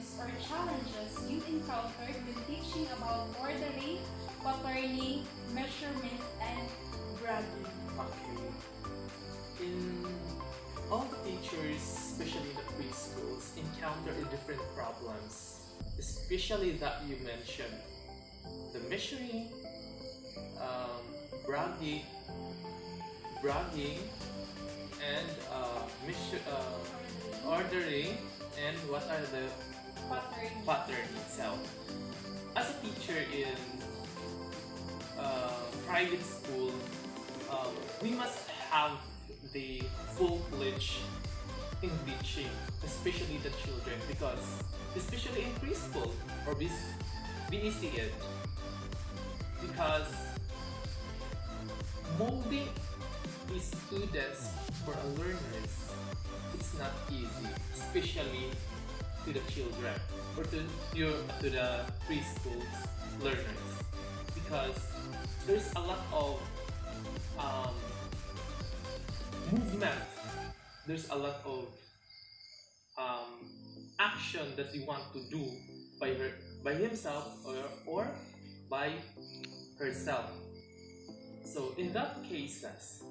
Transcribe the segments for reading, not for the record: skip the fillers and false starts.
problems or challenges you encountered when teaching about ordering, patterning, measurements, and bragging? Okay. In all the teachers, especially in the preschools, encounter different problems, especially that you mentioned, the measuring, um, bragging, bragging, and ordering, and what are the Patterning. pattern itself. As a teacher in private school, we must have the full-fledged in teaching, especially the children, because especially in preschool or BECED, because molding the students or learners, it's not easy, especially to the children or to the preschool learners, because there's a lot of movement, there's a lot of action that he want to do by himself or by herself. So in that cases,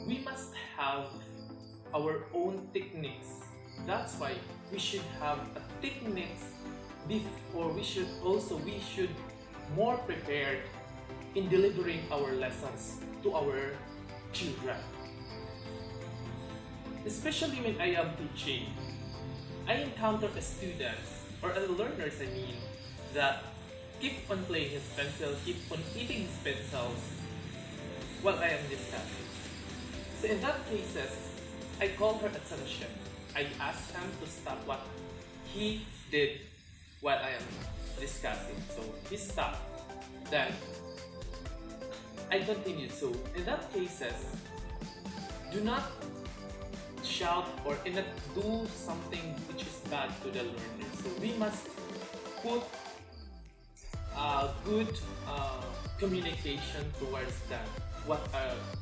we must have our own techniques. That's why we should have a techniques before we should more prepared in delivering our lessons to our children. Especially when I am teaching, I encounter a students or a learners, I mean, that keep on playing his pencil, keep on eating his pencils while I am discussing. So in that cases, I call her attention. I ask him to stop what he did while I am discussing. So he stopped. Then I continued. So in that cases, do not shout or not do something which is bad to the learner. So we must put good communication towards them.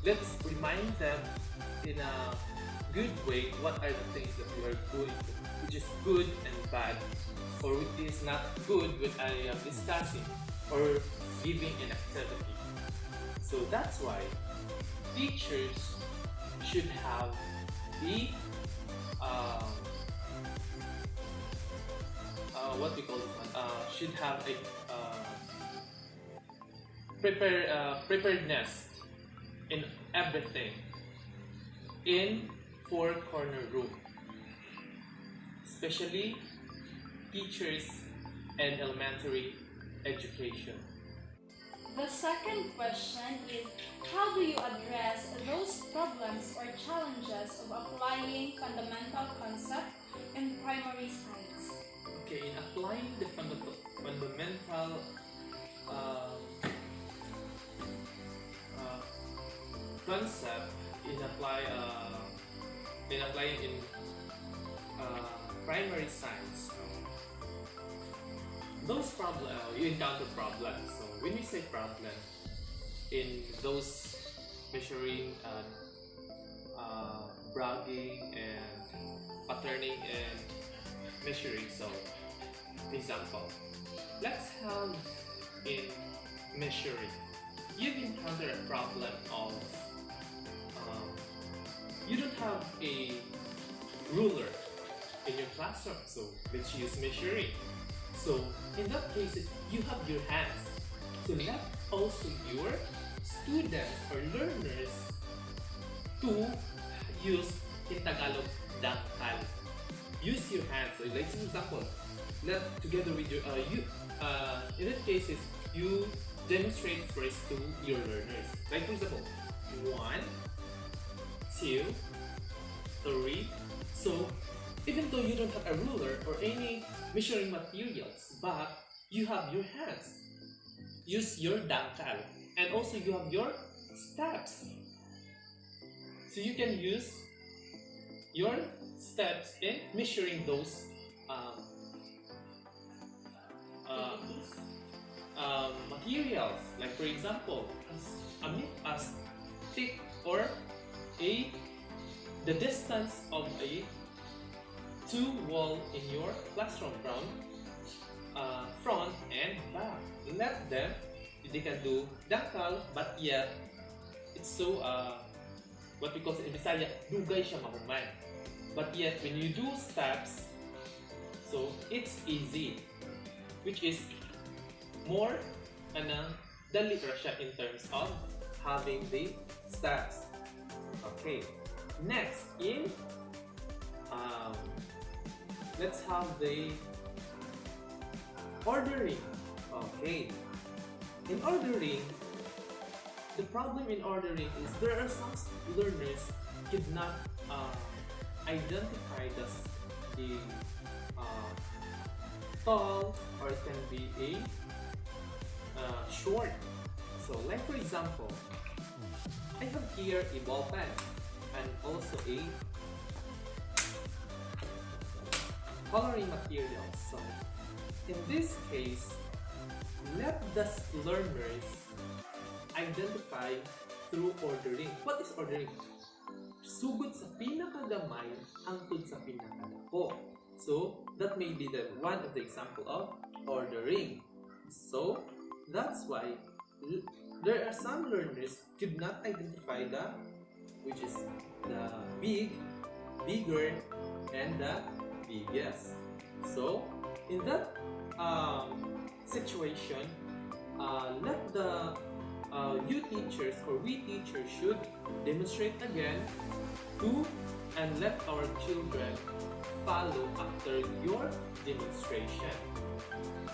Let's remind them in a good way what are the things that we are doing, which is good and bad, or which is not good when I am discussing or giving an activity. So that's why teachers should have the what we call this one, should have a preparedness in everything in four-corner room, especially teachers and elementary education. The second question is, how do you address those problems or challenges of applying fundamental concept in primary science? Okay, in applying the fundamental concept in applying in primary science, those problems you encounter problems. So when we say problem in those measuring bragging and patterning and measuring, so example, let's have in measuring, you've encountered a problem of you don't have a ruler in your classroom, so let's use measuring. So in that case, you have your hands. So let also your students or learners to use in Tagalog dangkal. Use your hands. So like for example, let together with your in that case you demonstrate first to your learners. Like for example, 1, 2, 3. So even though you don't have a ruler or any measuring materials, but you have your hands, use your dangkal, and also you have your steps. So you can use your steps in measuring those materials. Like for example, a stick or the distance of a two wall in your classroom, front and back. Let them, they can do dangkal, but yet it's so what we call in Bisaya, dugay siya mahuman. But yet when you do steps, so it's easy, which is more dali ra siya in terms of having the steps. Okay, next in let's have the ordering. Okay, in ordering, the problem in ordering is there are some learners could not identify the tall, or it can be a short. So like for example, I have here a ball pen and also a coloring material. So in this case, let the learners identify through ordering. What is ordering? Sugod sa pinakagamay hangtod sa pinakadako. So that may be the one of the example of ordering. So that's why there are some learners could not identify which is the bigger, and the biggest. So in that situation, let the you teachers or we teachers should demonstrate again and let our children follow after your demonstration.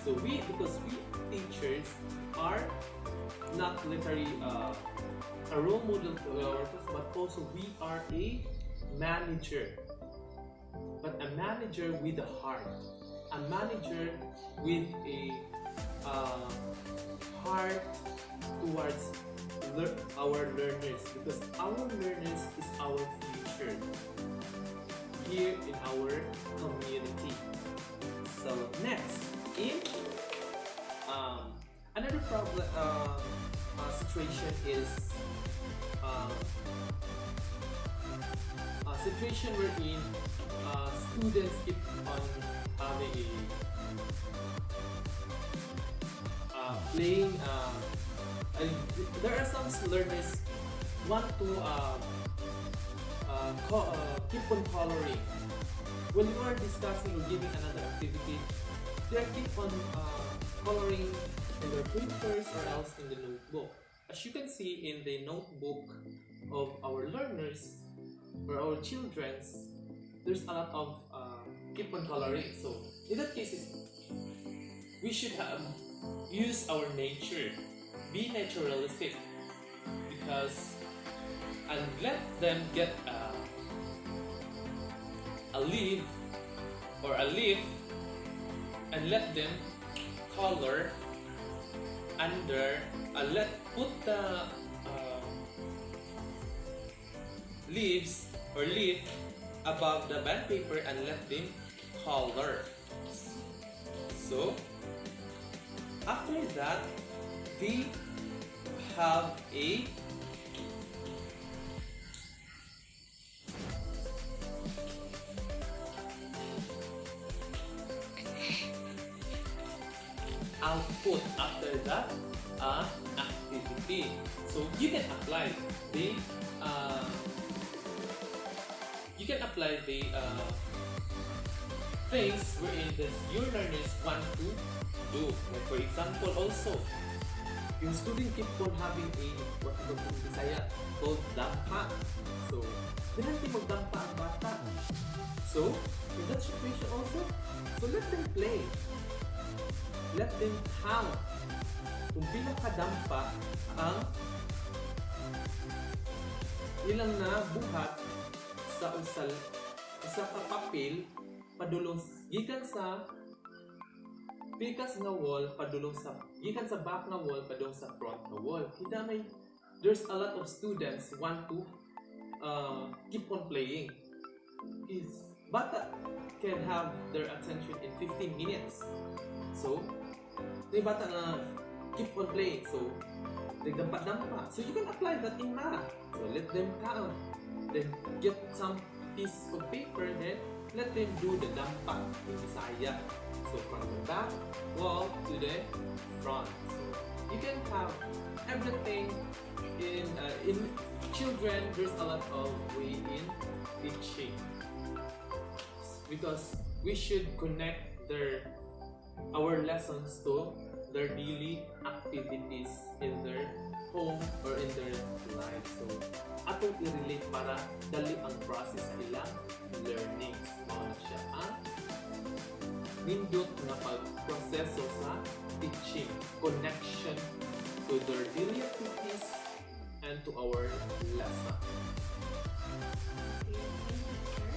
So because we teachers are not literally a role model to our class, but also we are a manager. But a manager with a heart, a manager with a heart towards our learners, because our learners is our future here in our community. So next, in another problem situation is a situation wherein students keep on having playing. There are some learners want to keep on coloring. When you are discussing or giving another activity, they keep on coloring in their papers or else in the notebook. As you can see in the notebook of our learners or our children's, there's a lot of keep on coloring. So in that case, we should use our nature, be naturalistic, because and let them get a leaf or a leaf and let them color under put the leaves or leaf above the band paper and let them color. So after that, we have a output after that activity. So you can apply the things wherein your learners want to do. Like for example, also yung student keep on having a what we call in Bisaya called dampa. So dinanti magdampa ang bata. So in that situation also, so let them play. Let them count kung pila kadampa ang ilang na buhat sa usa ka papel padulong gikan sa pikas nga wall padulong sa gikan sa back nga wall padulong sa front nga wall. Hidamay there's a lot of students want to keep on playing. Is bata can have their attention in 15 minutes. So may bata na keep on playing. So they dampa. So you can apply that in math. So let them count. Then get some piece of paper, then let them do the dampak in Bisaya. So from the back wall to the front. So you can have everything in children. There's a lot of way in teaching because we should connect our lessons to their daily activities in their home or in their life. So, atong i-relate para dali ang process nilang learnings. Mao siya ang nindot nga pagproseso sa teaching, connection to their daily activities and to our lesson. Okay, thank you, sir.